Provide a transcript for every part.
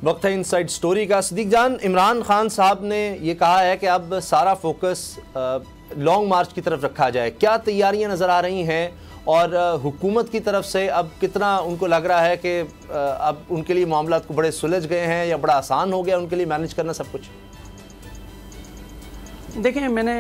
وقت ہے inside story کا۔ صدیق جان، عمران خان صاحب نے یہ کہا ہے کہ اب سارا فوکس لانگ مارچ کی طرف رکھا جائے، کیا تیاریاں نظر آ رہی ہیں اور حکومت کی طرف سے اب کتنا ان کو لگ رہا ہے کہ اب ان کے لیے معاملات کو بڑے سلجھ گئے ہیں یا بڑا آسان ہو گیا ان کے لیے مینیج کرنا سب کچھ؟ دیکھیں، میں نے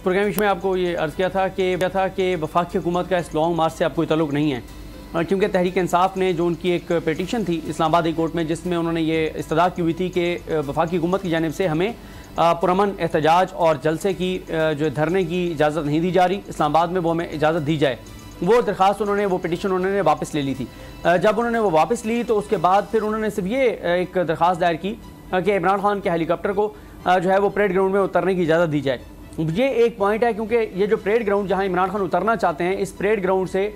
پروگرام میں آپ کو یہ عرض کیا تھا کہ وفاقی حکومت کا اس لانگ مارچ سے اب کوئی تعلق نہیں ہے، کیونکہ تحریک انصاف نے جو ان کی ایک پیٹیشن تھی اسلام آباد ہائی کورٹ میں، جس میں انہوں نے یہ استدعا کی ہوئی تھی کہ وفاقی حکومت کی جانب سے ہمیں پرامن احتجاج اور جلسے کی جو دھرنے کی اجازت نہیں دی جا رہی اسلام آباد میں، وہ ہمیں اجازت دی جائے۔ وہ درخواست وہ پیٹیشن انہوں نے واپس لے لی تھی۔ جب انہوں نے وہ واپس لی تو اس کے بعد پھر انہوں نے صرف یہ ایک درخواست دائر کی کہ عمران خان کے ہیلی کاپٹر کو جو ہے وہ پریڈ گراؤنڈ میں اترنے کی اجازت دی جائے۔ یہ ایک پوائنٹ ہے، کیونکہ یہ جو پریڈ گراؤنڈ جہاں عمران خان اترنا چاہتے ہیں، اس پریڈ گراؤنڈ سے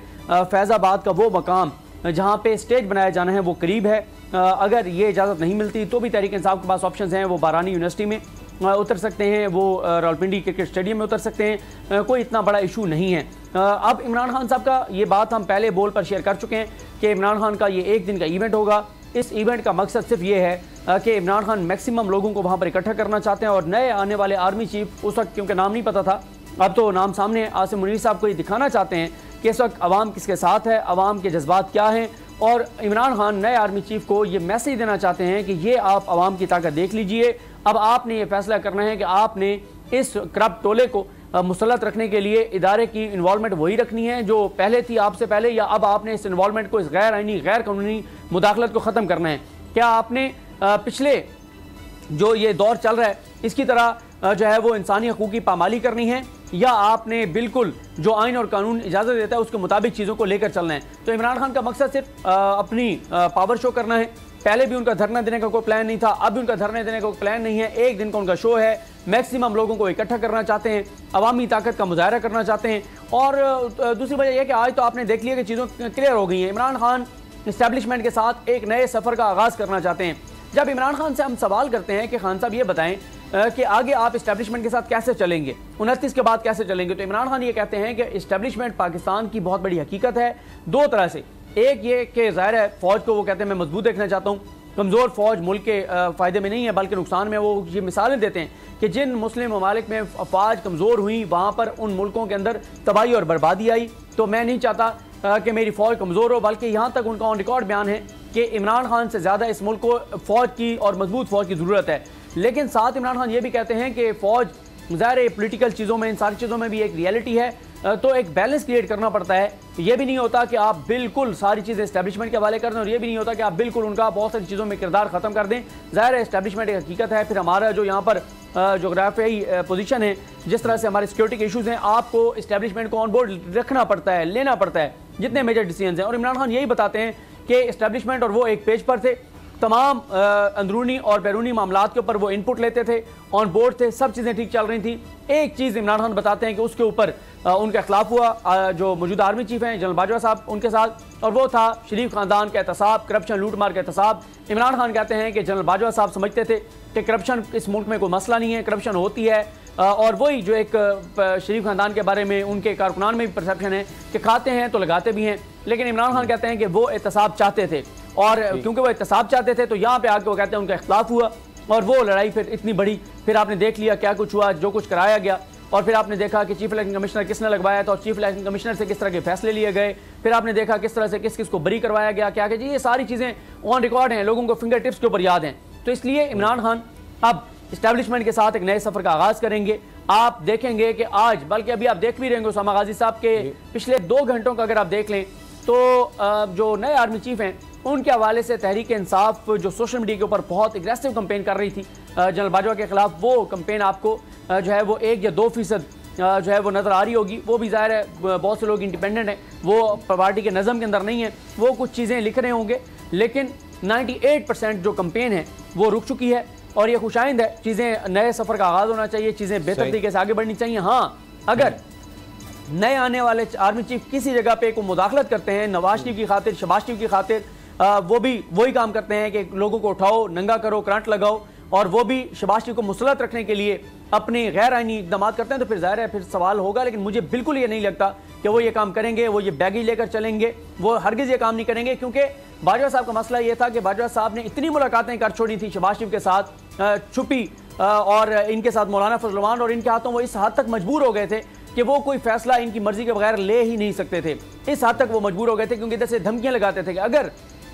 فیض آباد کا وہ مقام جہاں پہ اسٹیج بنایا جانا ہے وہ قریب ہے۔ اگر یہ اجازت نہیں ملتی تو بھی تحریک انصاف کے پاس آپشنز ہیں، وہ بارانی یونیورسٹی میں اتر سکتے ہیں، وہ راولپنڈی کرکٹ اسٹیڈیم میں اتر سکتے ہیں، کوئی اتنا بڑا ایشو نہیں ہے۔ اب عمران خان صاحب کا یہ بات ہم پہلے بول پر شیئر کر چکے ہیں کہ عمران خان کا یہ ایک دن کا ایونٹ ہوگا۔ اس ایونٹ کا مقصد صرف یہ ہے کہ عمران خان میکسیمم لوگوں کو وہاں پر اکٹھا کرنا چاہتے ہیں، اور نئے آنے والے آرمی چیف، اس وقت کیونکہ نام نہیں پتا تھا، اب تو نام سامنے ہے، عاصم منیر صاحب کو یہ دکھانا چاہتے ہیں کہ اس وقت عوام کس کے ساتھ ہے، عوام کے جذبات کیا ہیں، اور عمران خان نئے آرمی چیف کو یہ میسیج دینا چاہتے ہیں کہ یہ آپ عوام کی طاقت دیکھ لیجئے، اب آپ نے یہ فیصلہ کرنا ہے کہ آپ نے اس کرپٹ ٹولے کو مسلط رکھنے کے لیے ادارے کی انوالومنٹ وہی رکھنی ہے جو پہلے تھی آپ سے پہلے، یا اب آپ نے اس انوالومنٹ کو، اس غیر آئینی غیر قانونی مداخلت کو ختم کرنا ہے۔ کیا آپ نے پچھلے جو یہ دور چل رہا ہے اس کی طرح جو ہے وہ انسانی حقوق کی پامالی کرنی ہے، یا آپ نے بالکل جو آئین اور قانون اجازت دیتا ہے اس کے مطابق چیزوں کو لے کر چلنا ہے؟ تو عمران خان کا مقصد صرف اپنی پاور شو کرنا ہے۔ پہلے بھی ان کا دھرنا دینے کا کوئی پلان نہیں تھا، اب بھی ان کا دھرنا دینے کا کوئی پلان نہیں ہے۔ ایک دن کا ان کا شو ہے، میکسیمم لوگوں کو اکٹھا کرنا چاہتے ہیں، عوامی طاقت کا مظاہرہ کرنا چاہتے ہیں۔ اور دوسری وجہ یہ کہ آج تو آپ نے دیکھ لیا کہ چیزوں کلیئر ہو گئی ہیں، عمران خان اسٹیبلشمنٹ کے ساتھ ایک نئے سفر کا آغاز کرنا چاہتے ہیں۔ جب عمران خان سے ہم سوال کرتے ہیں کہ خان صاحب یہ بتائیں کہ آگے آپ اسٹیبلشمنٹ کے ساتھ کیسے چلیں گے، 29 کے بعد کیسے چلیں گے، تو عمران خان یہ کہتے ہیں کہ اسٹیبلشمنٹ پاکستان کی بہت بڑی حقیقت ہے دو طرح سے۔ ایک یہ کہ ظاہر ہے فوج کو وہ کہتے ہیں میں مضبوط دیکھنا چاہتا ہوں، کمزور فوج ملک کے فائدے میں نہیں ہے بلکہ نقصان میں۔ وہ یہ مثالیں دیتے ہیں کہ جن مسلم ممالک میں افواج کمزور ہوئیں وہاں پر ان ملکوں کے اندر تباہی اور بربادی آئی، تو میں نہیں چاہتا کہ میری فوج کمزور ہو، بلکہ یہاں تک ان کا آن ریکارڈ بیان ہے کہ عمران خان سے زیادہ اس ملک کو فوج کی اور مضبوط فوج کی ضرورت ہے۔ لیکن ساتھ عمران خان یہ بھی کہتے ہیں کہ فوج ظاہر ہے پولیٹیکل چیزوں میں، ان ساری چیزوں میں بھی ایک ریئلٹی ہے، تو ایک بیلنس کریٹ کرنا پڑتا ہے۔ یہ بھی نہیں ہوتا کہ آپ بالکل ساری چیزیں اسٹیبلشمنٹ کے حوالے کر دیں، اور یہ بھی نہیں ہوتا کہ آپ بالکل ان کا بہت ساری چیزوں میں کردار ختم کر دیں۔ ظاہر ہے اسٹیبلشمنٹ ایک حقیقت ہے، پھر ہمارا جو یہاں پر جغرافیائی پوزیشن ہے، جس طرح سے ہمارے سیکورٹی کے ایشوز ہیں، آپ کو اسٹیبلشمنٹ کو آن بورڈ رکھنا پڑتا ہے، لینا پڑتا ہے جتنے میجر ڈیسیژنز ہیں۔ اور عمران خان یہی بتاتے ہیں کہ اسٹیبلشمنٹ اور وہ ایک پیج پر تھے، تمام اندرونی اور بیرونی معاملات کے اوپر وہ ان پٹ لیتے تھے، آن بورڈ تھے، سب چیزیں ٹھیک چل رہی تھیں۔ ایک چیز عمران خان بتاتے ہیں کہ اس کے اوپر ان کا اختلاف ہوا جو موجودہ آرمی چیف ہیں جنرل باجوہ صاحب ان کے ساتھ، اور وہ تھا شریف خاندان کا احتساب، کرپشن لوٹ مار کا احتساب۔ عمران خان کہتے ہیں کہ جنرل باجوہ صاحب سمجھتے تھے کہ کرپشن اس ملک میں کوئی مسئلہ نہیں ہے، کرپشن ہوتی ہے، اور وہی جو ایک شریف خاندان کے بارے میں ان کے کارکنان میں بھی پرسیپشن ہے کہ کھاتے ہیں تو لگاتے بھی ہیں۔ لیکن عمران خان کہتے ہیں کہ وہ احتساب چاہتے تھے، اور کیونکہ وہ احتساب چاہتے تھے تو یہاں پہ آ کے وہ کہتے ہیں ان کا اختلاف ہوا، اور وہ لڑائی پھر اتنی بڑی، پھر آپ نے دیکھ لیا کیا کچھ ہوا، جو کچھ کرایا گیا، اور پھر آپ نے دیکھا کہ چیف الیکشن کمشنر کس نے لگوایا تھا، اور چیف الیکشن کمشنر سے کس طرح کے فیصلے لیے گئے، پھر آپ نے دیکھا کس طرح سے کس کس کو بری کروایا گیا، کیا کہ جی یہ ساری چیزیں آن ریکارڈ ہیں، لوگوں کو فنگر ٹپس کے اوپر یاد ہیں۔ تو اس لیے عمران خان اب اسٹیبلشمنٹ کے ساتھ ایک نئے سفر کا آغاز کریں گے۔ آپ دیکھیں گے کہ آج، بلکہ ابھی آپ دیکھ بھی رہیں گے اسامہ غازی صاحب کے پچھلے 2 گھنٹوں کا اگر آپ دیکھ لیں تو جو نئے آرمی چیف ہیں ان کے حوالے سے تحریک انصاف جو سوشل میڈیا کے اوپر بہت اگریسو کمپین کر رہی تھی جنرل باجوہ کے خلاف، وہ کمپین آپ کو جو ہے وہ 1 یا 2% جو ہے وہ نظر آ رہی ہوگی۔ وہ بھی ظاہر ہے بہت سے لوگ انڈیپینڈنٹ ہیں، وہ پارٹی کے نظم کے اندر نہیں ہیں، وہ کچھ چیزیں لکھ رہے ہوں گے، لیکن 98% جو کمپین ہے وہ رک چکی ہے، اور یہ خوش آئند ہے۔ چیزیں نئے سفر کا آغاز ہونا چاہیے، چیزیں بہتر طریقے سے آگے بڑھنی چاہیے۔ ہاں، اگر نئے آنے والے آرمی چیف کسی جگہ پہ کوئی مداخلت کرتے ہیں نواز شریف کی خاطر، شہباز شریف کی خاطر، وہ بھی وہی کام کرتے ہیں کہ لوگوں کو اٹھاؤ، ننگا کرو، کرنٹ لگاؤ، اور وہ بھی شہباز شریف کو مسلط رکھنے کے لیے اپنے غیر آئینی اقدامات کرتے ہیں تو پھر ظاہر ہے پھر سوال ہوگا. لیکن مجھے بالکل یہ نہیں لگتا کہ وہ یہ کام کریں گے, وہ یہ بیگیج لے کر چلیں گے, وہ ہرگز یہ کام نہیں کریں گے, کیونکہ باجوہ صاحب کا مسئلہ یہ تھا کہ باجوہ صاحب نے اتنی ملاقاتیں کر چھوڑی تھی شہباز شریف کے ساتھ چھپی, اور ان کے ساتھ مولانا فضل الرحمان, اور ان کے ہاتھوں وہ اس حد تک مجبور ہو گئے تھے کہ وہ کوئی فیصلہ ان کی مرضی کے بغیر لے ہی نہیں سکتے تھے. اس حد تک وہ مجبور ہو گئے تھے کیونکہ ادھر سے دھمکیاں لگاتے تھے کہ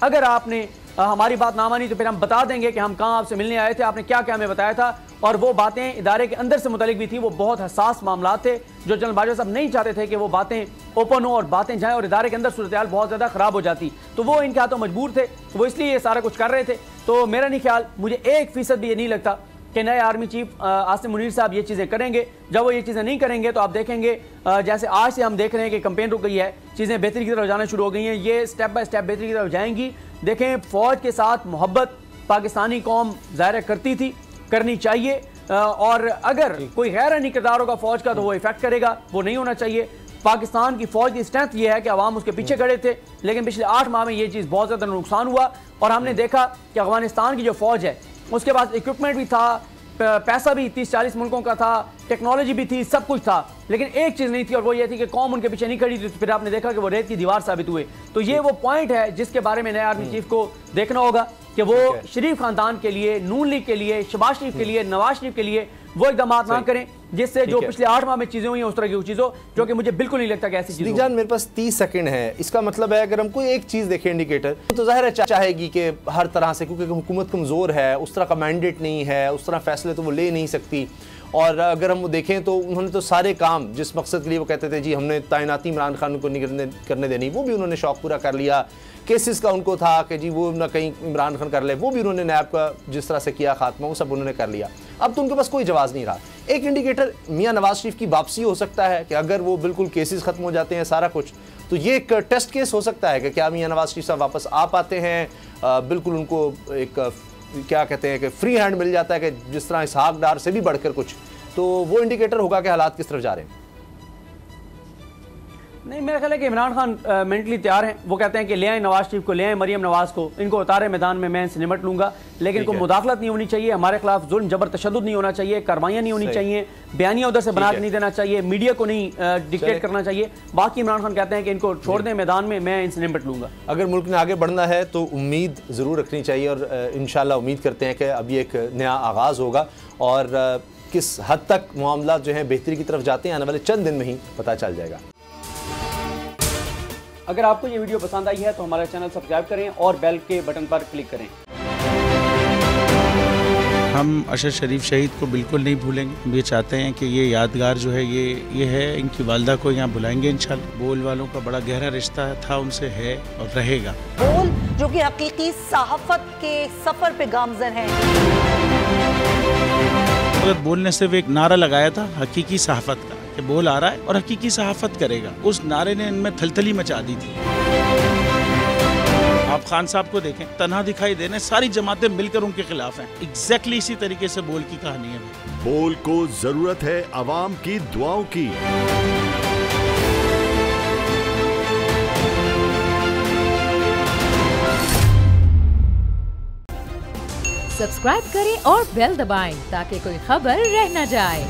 اگر آپ نے ہماری بات نہ مانی تو پھر ہم بتا دیں گے کہ ہم کہاں آپ سے ملنے آئے تھے, آپ نے کیا کیا ہمیں بتایا تھا. اور وہ باتیں ادارے کے اندر سے متعلق بھی تھی, وہ بہت حساس معاملات تھے جو جنرل باجوہ صاحب نہیں چاہتے تھے کہ وہ باتیں اوپن ہو اور باتیں جائیں اور ادارے کے اندر صورتحال بہت زیادہ خراب ہو جاتی. تو وہ ان کے ہاتھوں مجبور تھے, وہ اس لیے یہ سارا کچھ کر رہے تھے. تو میرا نہیں خیال, مجھے 1% بھی یہ نہیں لگتا کہ نئے آرمی چیف عاصم منیر صاحب یہ چیزیں کریں گے. جب وہ یہ چیزیں نہیں کریں گے تو آپ دیکھیں گے جیسے آج سے ہم دیکھ رہے ہیں کہ کمپین رک گئی ہے, چیزیں بہتری کی طرف جانا شروع ہو گئی ہیں, یہ سٹیپ بائی سٹیپ بہتری کی طرف جائیں گی. دیکھیں فوج کے ساتھ محبت پاکستانی قوم ظاہر کرتی تھی, کرنی چاہیے, اور اگر کوئی غیر آئینی کردار ہوگا فوج کا تو وہ ایفیکٹ کرے گا, وہ نہیں ہونا چاہیے. پاکستان کی فوج کی اسٹرینتھ یہ ہے کہ عوام اس کے پیچھے کھڑے تھے, لیکن پچھلے 8 ماہ میں یہ چیز بہت زیادہ نقصان ہوا, اور ہم نے دیکھا کہ افغانستان کی جو فوج ہے اس کے پاس اکوپمنٹ بھی تھا, پیسہ بھی 30-40 ملکوں کا تھا, ٹیکنالوجی بھی تھی, سب کچھ تھا, لیکن ایک چیز نہیں تھی اور وہ یہ تھی کہ قوم ان کے پیچھے نہیں کھڑی تھی. پھر آپ نے دیکھا کہ وہ ریت کی دیوار ثابت ہوئے. تو یہ وہ پوائنٹ ہے جس کے بارے میں نئے آرمی چیف کو دیکھنا ہوگا کہ وہ شریف خاندان کے لیے, نون لیگ کے لیے, شہباز شریف کے لیے, نواز شریف کے لیے وہ اقدامات نہ کریں جس سے جو پچھلے 8 ماہ میں چیزیں ہوئی ہیں اس طرح کی چیزوں, جو کہ مجھے بالکل نہیں لگتا کہ ایسی چیز. جان میرے پاس 30 سیکنڈ ہے, اس کا مطلب ہے اگر ہم کوئی ایک چیز دیکھیں انڈیکیٹر تو ظاہر ہے چاہے گی کہ ہر طرح سے, کیونکہ حکومت کمزور ہے, اس طرح کا مینڈیٹ نہیں ہے, اس طرح فیصلے تو وہ لے نہیں سکتی. اور اگر ہم دیکھیں تو انہوں نے تو سارے کام جس مقصد کے لیے وہ کہتے تھے جی ہم نے تعیناتی عمران خان کو نہیں کرنے دینی, وہ بھی انہوں نے شوق پورا کر لیا. کیسز کا ان کو تھا کہ جی وہ نہ کہیں عمران خان کر لے, وہ بھی انہوں نے نیب کا جس طرح سے کیا خاتمہ وہ سب انہوں نے کر لیا. اب تو ان کے پاس کوئی جواز نہیں رہا. ایک انڈیکیٹر میاں نواز شریف کی واپسی ہو سکتا ہے کہ اگر وہ بالکل کیسز ختم ہو جاتے ہیں سارا کچھ, تو یہ ایک ٹیسٹ کیس ہو سکتا ہے کہ کیا میاں نواز شریف صاحب واپس آ پاتے ہیں, بالکل ان کو ایک کیا کہتے ہیں کہ فری ہینڈ مل جاتا ہے کہ جس طرح اسحاق ڈار سے بھی بڑھ کر کچھ, تو وہ انڈیکیٹر ہوگا کہ حالات کس طرف جا رہے ہیں. نہیں, میرا خیال ہے کہ عمران خان مینٹلی تیار ہیں. وہ کہتے ہیں کہ لے آئیں نواز شریف کو, لے آئیں مریم نواز کو, ان کو اتارے میدان میں ان سے نمٹ لوں گا, لیکن کوئی مداخلت نہیں ہونی چاہیے, ہمارے خلاف ظلم جبر تشدد نہیں ہونا چاہیے, کاروائیاں نہیں ہونی چاہیے, بیانیاں ادھر سے بنا کے نہیں دینا چاہیے, میڈیا کو نہیں ڈکٹیٹ کرنا چاہیے. باقی عمران خان کہتے ہیں کہ ان کو چھوڑ دیں میدان میں ان سے نمٹ لوں گا. اگر ملک نے آگے بڑھنا ہے تو امید ضرور رکھنی چاہیے, اور انشاءاللہ امید کرتے ہیں کہ اب یہ ایک نیا آغاز ہوگا, اور کس حد تک معاملات جو ہیں بہتری کی طرف جاتے ہیں آنے والے چند دن میں ہی پتہ چل جائے گا. اگر آپ کو یہ ویڈیو پسند آئی ہے تو ہمارا چینل سبسکرائب کریں اور بیل کے بٹن پر کلک کریں. ہم اشرف شریف شہید کو بالکل نہیں بھولیں گے. ہم یہ چاہتے ہیں کہ یہ یادگار جو ہے یہ ہے, ان کی والدہ کو یہاں بلائیں گے انشاءاللہ. بول والوں کا بڑا گہرا رشتہ تھا ان سے, ہے اور رہے گا. بول جو کہ حقیقی صحافت کے سفر پہ گامزن ہیں. بول نے صرف ایک نعرہ لگایا تھا حقیقی صحافت کا, کہ بول آ رہا ہے اور حقیقی صحافت کرے گا. اس نعرے نے ان میں تھلتھلی مچا دی تھی. آپ خان صاحب کو دیکھیں, تنہا دکھائی دینے, ساری جماعتیں مل کر ان کے خلاف ہیں. ایگزیکٹلی اسی طریقے سے بول کی کہانی ہے. بول کو ضرورت ہے عوام کی دعاؤں کی. سبسکرائب کریں اور بیل دبائیں تاکہ کوئی خبر رہ نہ جائے.